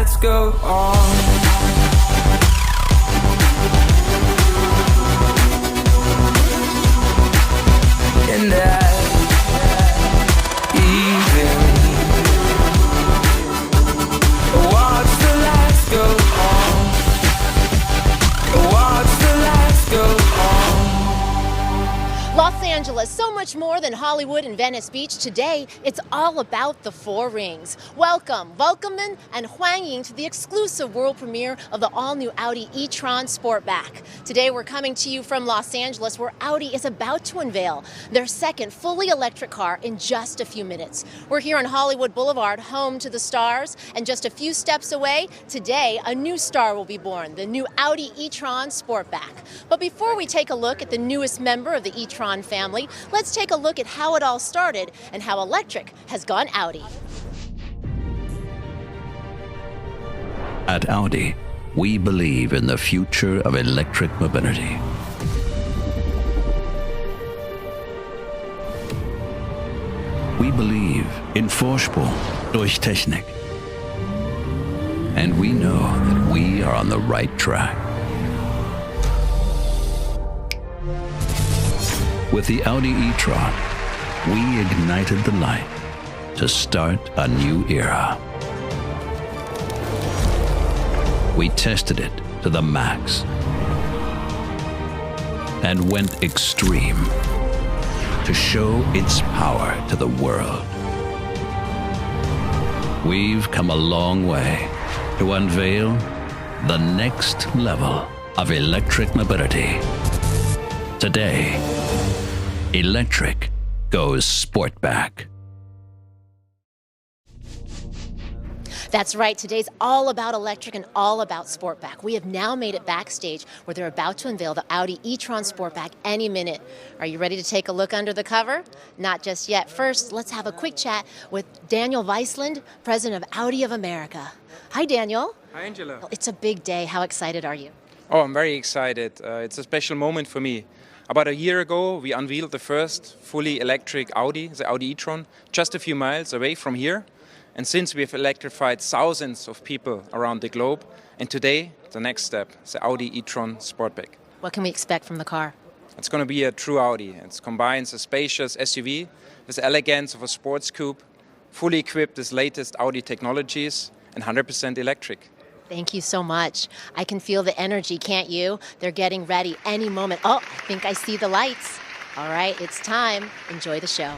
lights go on. And even watch the lights go on. Watch the lights go on. Los Angeles, so much more than Hollywood and Venice Beach. Today, it's all about the Four Rings. Welcome, welcome and 欢迎 to the exclusive world premiere of the all-new Audi e-tron Sportback. Today, we're coming to you from Los Angeles, where Audi is about to unveil their second fully electric car in just a few minutes. We're here on Hollywood Boulevard, home to the stars, and just a few steps away, today, a new star will be born, the new Audi e-tron Sportback. But before we take a look at the newest member of the e-tron family, let's take a look at how it all started and how electric has gone Audi. At Audi, we believe in the future of electric mobility. We believe in Vorsprung durch Technik. And we know that we are on the right track. With the Audi e-tron, we ignited the light to start a new era. We tested it to the max and went extreme to show its power to the world. We've come a long way to unveil the next level of electric mobility. Today, electric goes Sportback. That's right, today's all about electric and all about Sportback. We have now made it backstage where they're about to unveil the Audi e-tron Sportback any minute. Are you ready to take a look under the cover? Not just yet. First, let's have a quick chat with Daniel Weisland, president of Audi of America. Hi, Daniel. Hi, Angela. It's a big day. How excited are you? Oh, I'm very excited. It's a special moment for me. About a year ago, we unveiled the first fully electric Audi, the Audi e-tron, just a few miles away from here. And since we have electrified thousands of people around the globe, and today, the next step, the Audi e-tron Sportback. What can we expect from the car? It's going to be a true Audi. It combines a spacious SUV with the elegance of a sports coupe, fully equipped with latest Audi technologies, and 100% electric. Thank you so much. I can feel the energy, can't you? They're getting ready any moment. Oh, I think I see the lights. All right, it's time. Enjoy the show.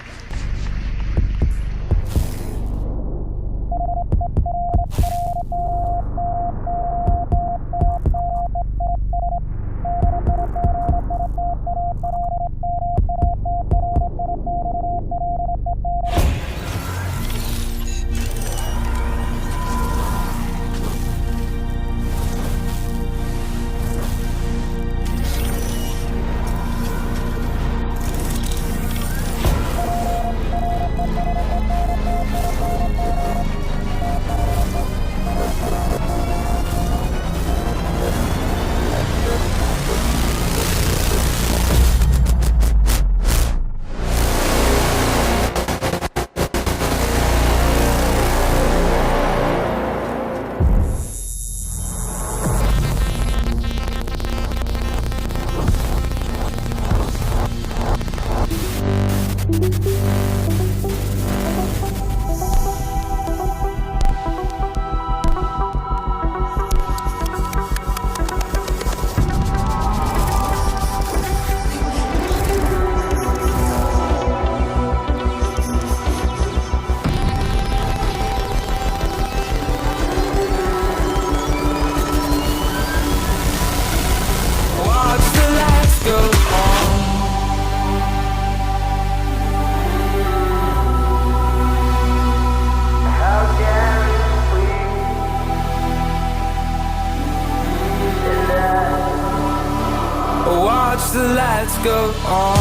watch the lights go on.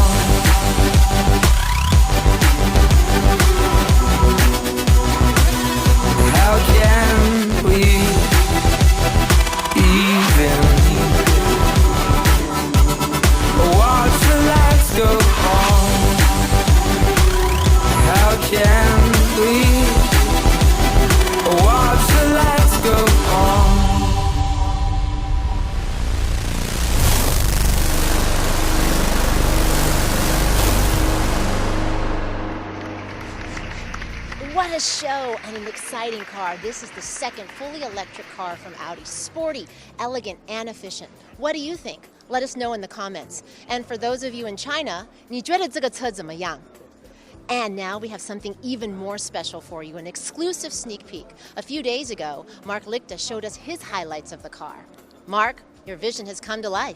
How can we even watch the lights go on? How can we watch the lights go on? a show and an exciting car. This is the second fully electric car from Audi. Sporty, elegant, and efficient. What do you think? Let us know in the comments. And for those of you in China, 你觉得这个车怎么样? And now we have something even more special for you, an exclusive sneak peek. A few days ago, Mark Lichter showed us his highlights of the car. Mark, your vision has come to life.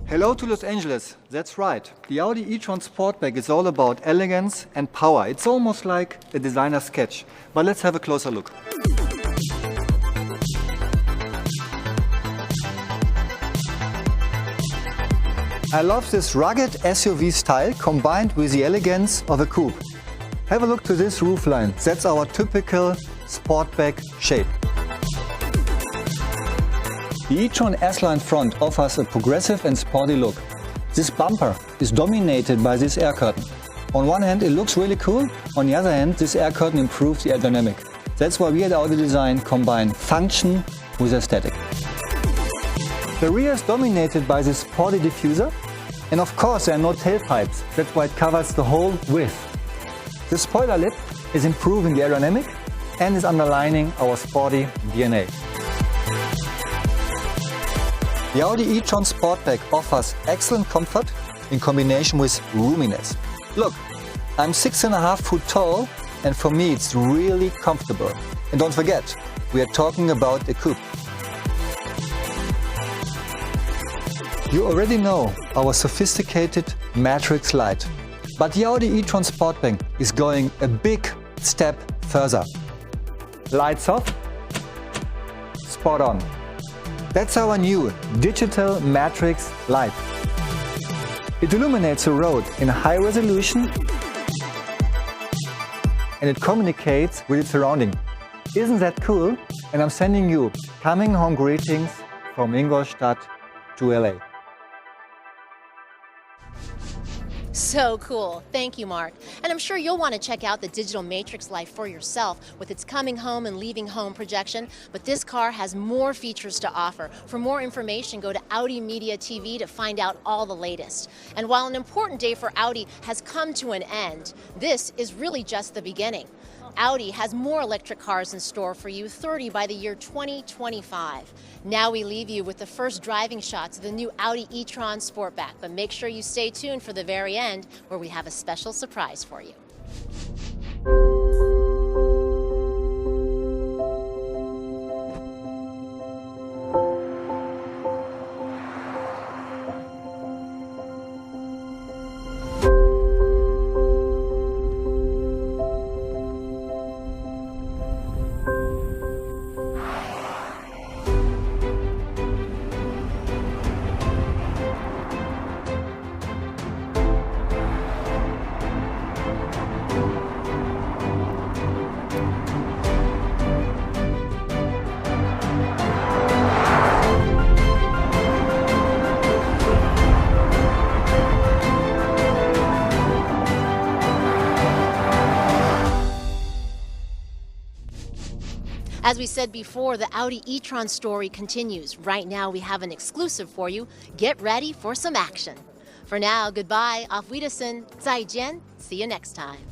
Hello to Los Angeles, that's right. The Audi e-tron Sportback is all about elegance and power. It's almost like a designer sketch. But let's have a closer look. I love this rugged SUV style combined with the elegance of a coupe. Have a look to this roofline. That's our typical Sportback shape. The e-tron S-Line front offers a progressive and sporty look. This bumper is dominated by this air curtain. On one hand it looks really cool, on the other hand this air curtain improves the aerodynamic. That's why we at Audi Design combine function with aesthetic. The rear is dominated by this sporty diffuser, and of course there are no tailpipes, that's why it covers the whole width. The spoiler lip is improving the aerodynamic and is underlining our sporty DNA. The Audi e-tron Sportback offers excellent comfort in combination with roominess. Look, I'm 6.5 feet tall and for me it's really comfortable. And don't forget, we are talking about a coupe. You already know our sophisticated matrix light, but the Audi e-tron Sportback is going a big step further. Lights off, spot on. That's our new digital matrix light. It illuminates the road in high resolution and it communicates with its surrounding. Isn't that cool? And I'm sending you coming home greetings from Ingolstadt to LA. So cool. Thank you, Mark. And I'm sure you'll want to check out the digital matrix life for yourself with its coming home and leaving home projection. But this car has more features to offer. For more information, go to Audi Media TV to find out all the latest. And while an important day for Audi has come to an end, this is really just the beginning. Audi has more electric cars in store for you, 30 by the year 2025. Now we leave you with the first driving shots of the new Audi e-tron Sportback, but make sure you stay tuned for the very end where we have a special surprise for you. As we said before, the Audi e-tron story continues. Right now we have an exclusive for you. Get ready for some action. For now, goodbye, auf Wiedersehen, 再见, see you next time.